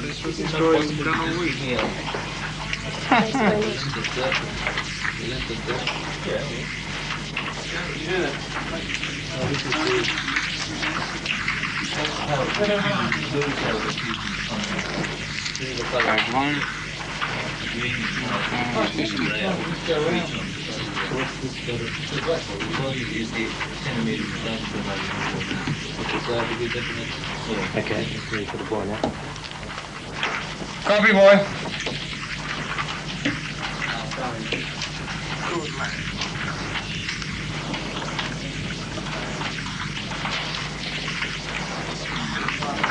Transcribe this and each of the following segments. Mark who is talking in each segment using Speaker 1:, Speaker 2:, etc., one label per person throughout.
Speaker 1: this was destroyed and done all week.
Speaker 2: Thanks very much.
Speaker 3: Okay, ready for the boy now.
Speaker 1: Copy, boy.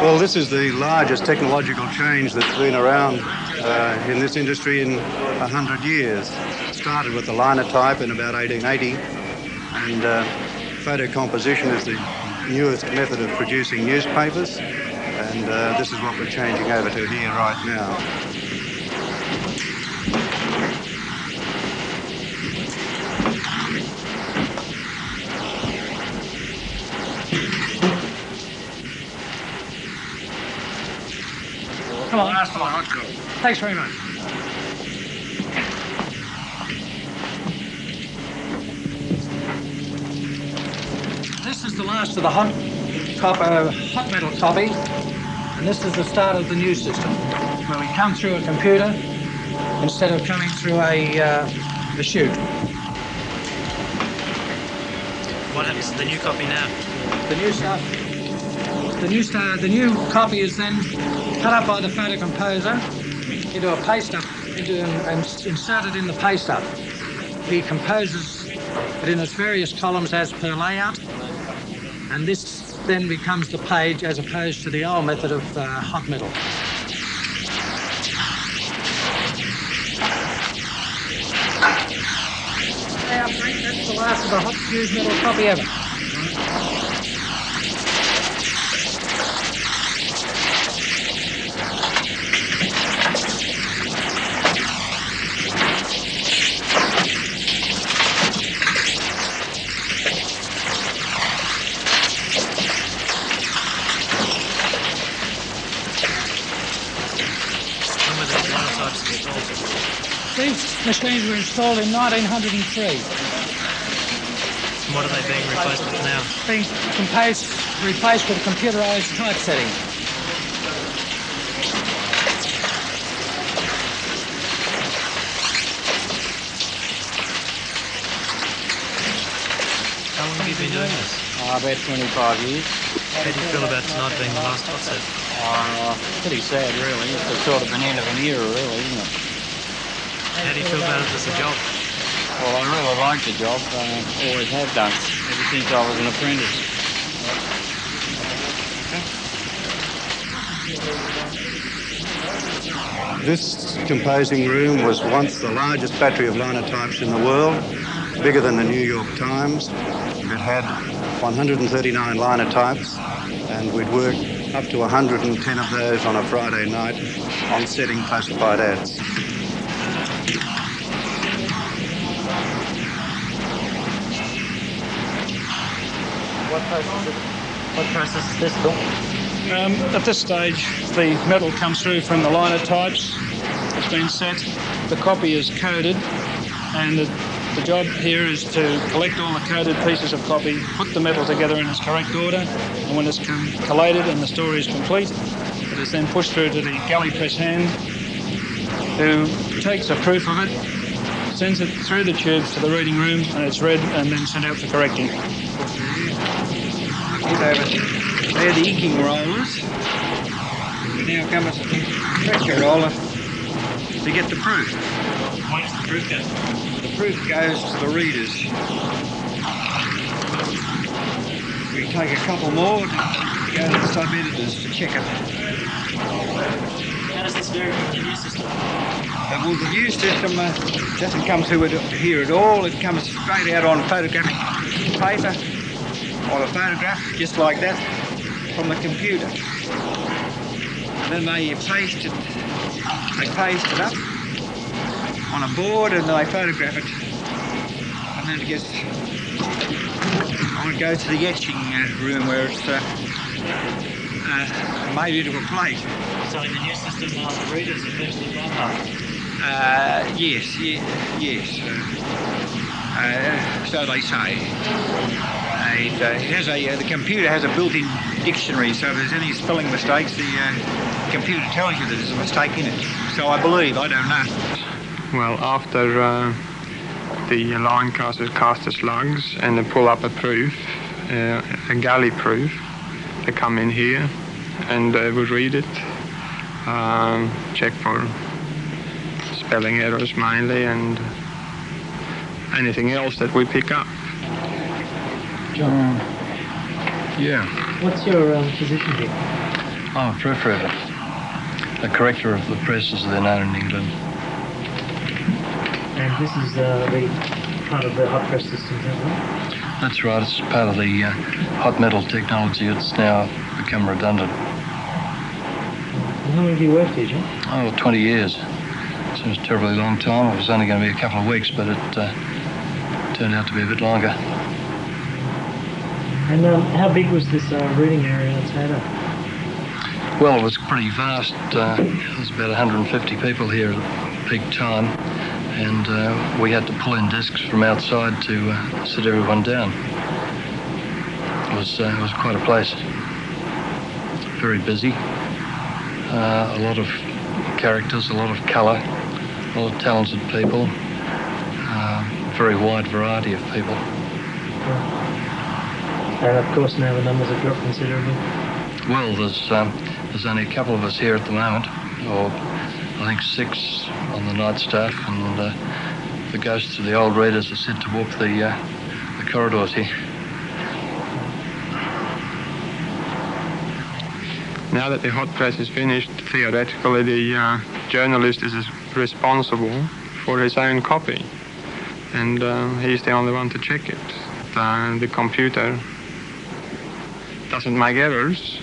Speaker 4: Well, this is the largest technological change that's been around in this industry in 100 years. It started with the linotype in about 1880, and photocomposition is the newest method of producing newspapers, and this is what we're changing over to here right now.
Speaker 5: Come on. Thanks very much. This is the last of the hot metal copy, and this is the start of the new system, where we come through a computer instead of coming through a chute.
Speaker 3: What happens to the new copy now?
Speaker 5: The new copy is then cut up by the photocomposer into a paste up, and inserted in the paste up. He composes it in its various columns as per layout, and this then becomes the page as opposed to the old method of hot metal. That's the last of the hot fused metal copy ever. These machines were installed in 1903.
Speaker 3: What are they being replaced with now?
Speaker 5: Being replaced with computerized typesetting.
Speaker 3: How long have you been doing this?
Speaker 6: About 25 years.
Speaker 3: How do you feel about tonight being the last hot set?
Speaker 6: Pretty sad, really. It's sort of an end of an era, really, isn't it?
Speaker 3: How do you feel about it as a job?
Speaker 6: Well, I really like the job. Always have done, ever since I was an apprentice.
Speaker 4: This composing room was once the largest battery of linotypes in the world, bigger than the New York Times. It had 139 linotypes, and we'd work up to 110 of those on a Friday night on setting classified ads.
Speaker 3: What process is this, Bill?
Speaker 5: At this stage, the metal comes through from the linotypes. It's been set. The copy is coded, and the job here is to collect all the coded pieces of copy, put the metal together in its correct order, and when it's collated and the story is complete, it is then pushed through to the galley press hand, who takes a proof of it, sends it through the tubes to the reading room, and it's read and then sent out for correcting.
Speaker 1: They're the inking rollers. Now comes the pressure roller to get the proof.
Speaker 3: Where does the proof go?
Speaker 1: The proof goes to the readers. We take a couple more to go to the sub-editors to check it.
Speaker 3: How does this vary from the new system?
Speaker 1: Well, the new system doesn't come through here at all. It comes straight out on photographic paper or a photograph, just like that, from the computer. And then they paste it up on a board, and they photograph it. And then it gets on, it goes to the etching room where it's made into a plate.
Speaker 3: So in the new system, the readers are virtually bypassed.
Speaker 1: Yes. So they say. The computer has a built-in dictionary, so if there's any spelling mistakes, the computer tells you that there's a mistake in it. So I believe, I don't know.
Speaker 7: Well, after the line casters cast the slugs and they pull up a proof, a galley proof, they come in here and we read it, check for spelling errors mainly and anything else that we pick up.
Speaker 8: John. Yeah.
Speaker 3: What's your position here?
Speaker 8: I'm a proofreader, a corrector of the press as they're known in England.
Speaker 3: And this is the part of the hot press system, is that right?
Speaker 8: That's right, it's part of the hot metal technology. It's now become redundant.
Speaker 3: And how long have you worked here, John?
Speaker 8: Oh, 20 years. Seems a terribly long time. It was only going to be a couple of weeks, but it turned out to be a bit longer.
Speaker 3: And how big was this reading area in Tato?
Speaker 8: Well, it was pretty vast. There was about 150 people here at peak time, and we had to pull in desks from outside to sit everyone down. It was quite a place. Very busy. A lot of characters, a lot of colour, a lot of talented people. Very wide variety of people.
Speaker 3: And of course now the numbers have dropped considerably.
Speaker 8: Well, there's only a couple of us here at the moment, or I think 6 on the night staff, and the ghosts of the old readers are said to walk the corridors here.
Speaker 7: Now that the hot press is finished, theoretically the journalist is responsible for his own copy, and he's the only one to check it. The computer doesn't make errors,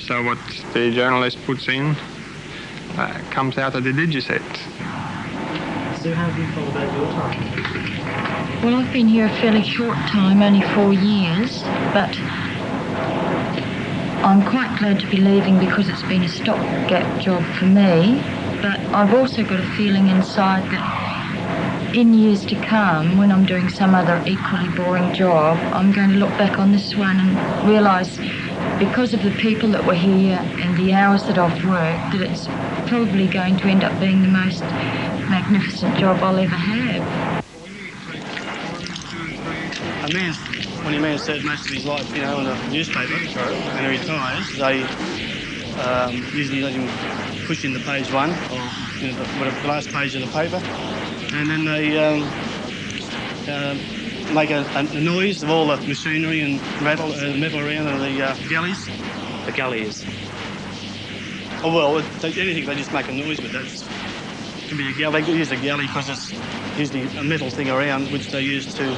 Speaker 7: so what the journalist puts in comes out of the digiset.
Speaker 3: So how have you felt about your time?
Speaker 9: Well, I've been here a fairly short time, only 4 years, but I'm quite glad to be leaving because it's been a stopgap job for me. But I've also got a feeling inside that in years to come, when I'm doing some other equally boring job, I'm going to look back on this one and realise, because of the people that were here and the hours that I've worked, that it's probably going to end up being the most magnificent job I'll ever have.
Speaker 5: When a man serves most of his life, in a newspaper, and he retires, they usually let him push in the page 1, or the last page of the paper, and then they make a noise of all the machinery and metal around the galleys.
Speaker 3: The galleys.
Speaker 5: Oh well, anything they just make a noise with. That can be a galley. They use a galley because it's usually a metal thing around which they use to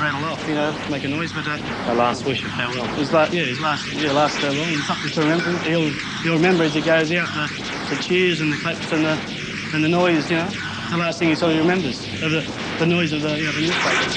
Speaker 5: rattle off, to make a noise. But
Speaker 3: the last wish of farewell.
Speaker 5: His last farewell. And something to remember. He'll remember as he goes out the cheers and the claps and the noise. The last thing he sort of remembers of the noise of the newspaper.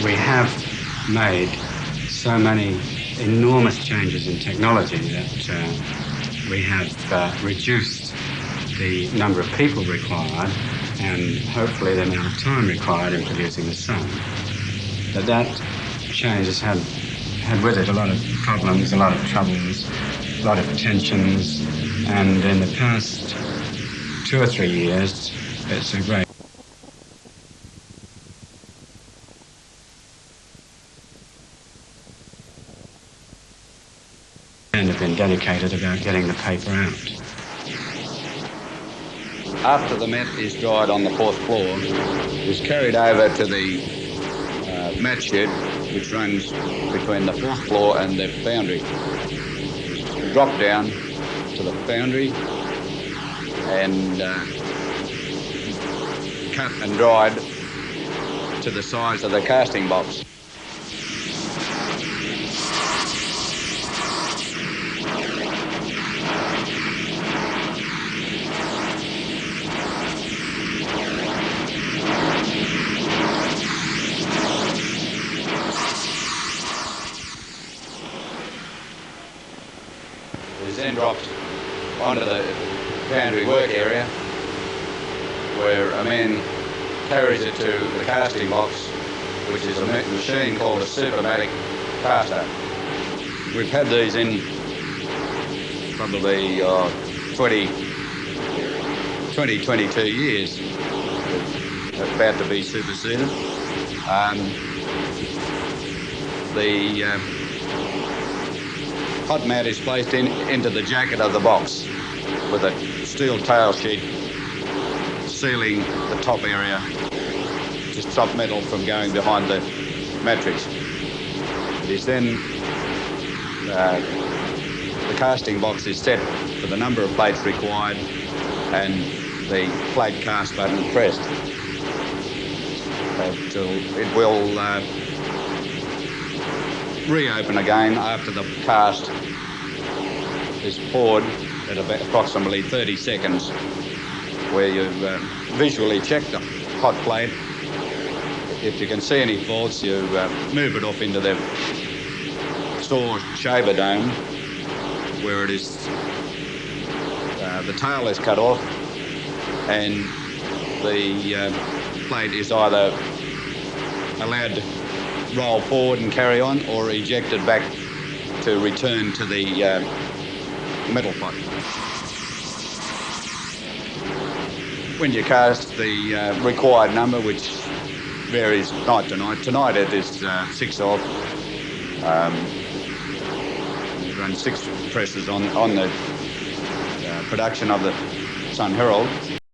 Speaker 10: we have made so many enormous changes in technology that we have reduced the number of people required and hopefully the amount of time required in producing the sun. But that change has had with it a lot of problems, a lot of troubles, a lot of tensions, and in the past 2 or 3 years, it's a great and have been dedicated about getting the paper out.
Speaker 11: After the mat is dried on the 4th floor, it's carried over to the mat shed, which runs between the 4th floor and the foundry. It's dropped down to the foundry and cut and dried to the size of the casting box. Then dropped onto the foundry work area where a man carries it to the casting box, which is a machine called a supermatic caster. We've had these in probably 22 years, about to be superseded. The hot mat is placed into the jacket of the box with a steel tail sheet sealing the top area to stop metal from going behind the matrix. It is then the casting box is set for the number of plates required and the plate cast button pressed. It will reopen again after the cast is poured at about approximately 30 seconds, where you visually check the hot plate. If you can see any faults, you move it off into the saw shaver dome, where it is the tail is cut off and the plate is either allowed to roll forward and carry on or ejected back to return to the metal pot. When you cast the required number, which varies night to night, tonight it is 6 off. Run 6 presses on the production of the Sun Herald.